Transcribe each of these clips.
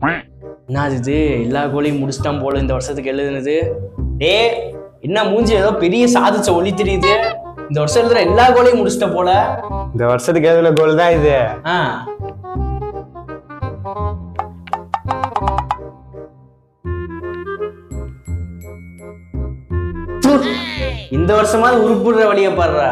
என்ன இது எல்லா கோலையும் முடிச்சிட்டான் போல இந்த வருஷத்துக்கு எழுதுனது. டே என்ன மூஞ்சி ஏதோ பெரிய சாதிச்ச ஒளி தெரியுது. இந்த வருஷம் எழுதுற எல்லா கோலையும் முடிச்சிட்ட போல. இந்த வருஷத்துக்கு எழுதுன கோல் தான் இது. இந்த வருஷமாவது உருப்புடுற வழிய பாடுறா.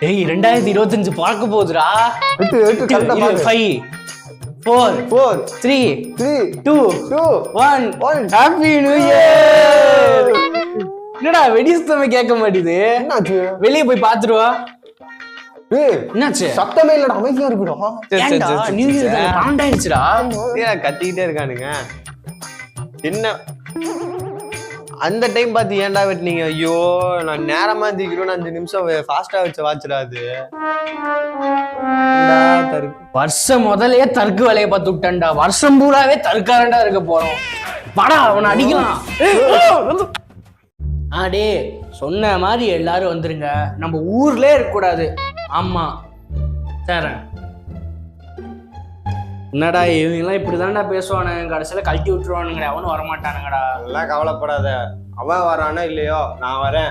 ஏய் 2025 பார்க்க போகுதுடா. 5 4 3 2 1 ஹாப்பி நியூ இயர். என்னடா வெடிஸ்தமே கேட்க மாட்டேது. என்னாச்சு? வெளியே போய் பாத்துருவா. என்னாச்சு? சத்தமே இல்லடா, அமைதியா இருக்குடா. நியூ இயர் ஆண்டாயிருச்சுடா. கத்திக்கிட்டே இருக்கானுங்க. என்ன அந்த டைம் பார்த்து ஏன்டா வெட்டினீங்க? ஐயோ நான் நேரமா தீக்கிறோம். 5 நிமிஷம் ஃபாஸ்டா வச்சு வாச்சுடாது. வருஷம் முதலே தற்கு வேலையை பார்த்து விட்டேன்டா. வருஷம் பூராவே தற்காரண்டா இருக்க போறோம். படா அவனை அடிக்கலாம். டே சொன்ன மாதிரி எல்லாரும் வந்துருங்க. நம்ம ஊர்லயே இருக்க கூடாது. ஆமா தரேன். என்னடா இவங்கெல்லாம் இப்படிதான்டா பேசுவானுங்க, கடைசியில கழட்டி விட்டுருவானுங்கடா. அவனும் வரமாட்டானுங்கடா. எல்லாம் கவலைப்படாத, அவன் வரானோ இல்லையோ நான் வரேன்.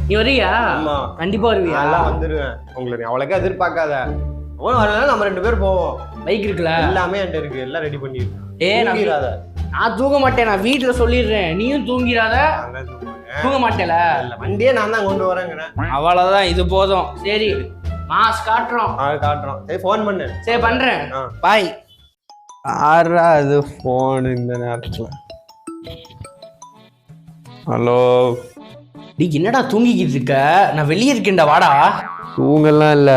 நீ வரியா? ஆமா கண்டிப்பா வருவியா? எல்லாம் வந்துருவேன். உங்களுக்கு அவ்வளோக்கா எதிர்பார்க்காத. அவன் வரல, நம்ம 2 பேர் போவோம். பைக் இருக்குல்ல? எல்லாமே என்கிட்ட இருக்கு, எல்லாம் ரெடி பண்ணிருக்கேன். நான் தூங்க மாட்டேன், நான் வீட்டுல சொல்லிடுறேன். நீயும் தூங்கிடாத. தூங்க மாட்டேல? வண்டியே நான் தான் கொண்டு வரேங்கிறேன். அவ்வளவுதான், இது போதும். சரி மாஸ் காட்டுறோம். சரி ஃபோன் பண்ணு. சரி பண்றேன். பாய். ஆறா அது ஃபோன் இந்த நேரத்துல. ஹலோ. நீ என்னடா தூங்கிக்கிட்டு இருக்க? நான் வெளியே இருக்கேன்டா, வாடா. தூங்கலாம் இல்ல,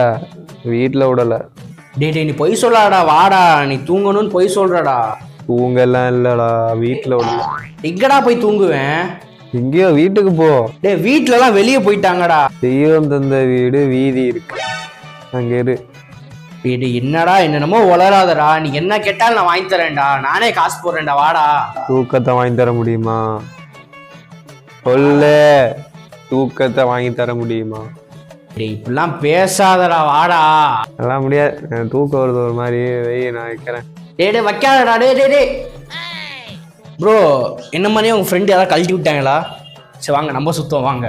வீட்டுல விடல. டே நீ பொய் சொல்லாடா, வாடா. நீ தூங்கணும்னு பொய் சொல்றடா. தூங்கலாம் இல்லடா, வீட்டுல விடல. எங்கடா போய் தூங்குவேன்? எங்கேயோ வீட்டுக்கு போ. டே வீட்டுல எல்லாம் வெளியே போயிட்டாங்கடா. தெய்வம் தந்த வீடு வீதி இருக்கு, அங்க இரு. என்னடா என்னென்னமோ வளராதடா. நீ என்ன கேட்டாலும் நான் வாங்கி தரேன்டா. நானே காசு போடுறேன்டா, வாடா. தூக்கத்தை வாங்கி தர முடியுமா? சொல்லு, தூக்கத்தை வாங்கி தர முடியுமா? இப்படிலாம் பேசாதடா, வாடா. எல்லாம் முடியாது, தூக்கம் வருது ஒரு மாதிரி. வெய்ய நான் வைக்கிறேன். டே வைக்காதடா. டே ப்ரோ, என்ன மாதிரியே உங்க ஃப்ரெண்ட் யாராவது கழட்டி விட்டாங்களா? சரி வாங்க நம்ம சுத்தம் வாங்க.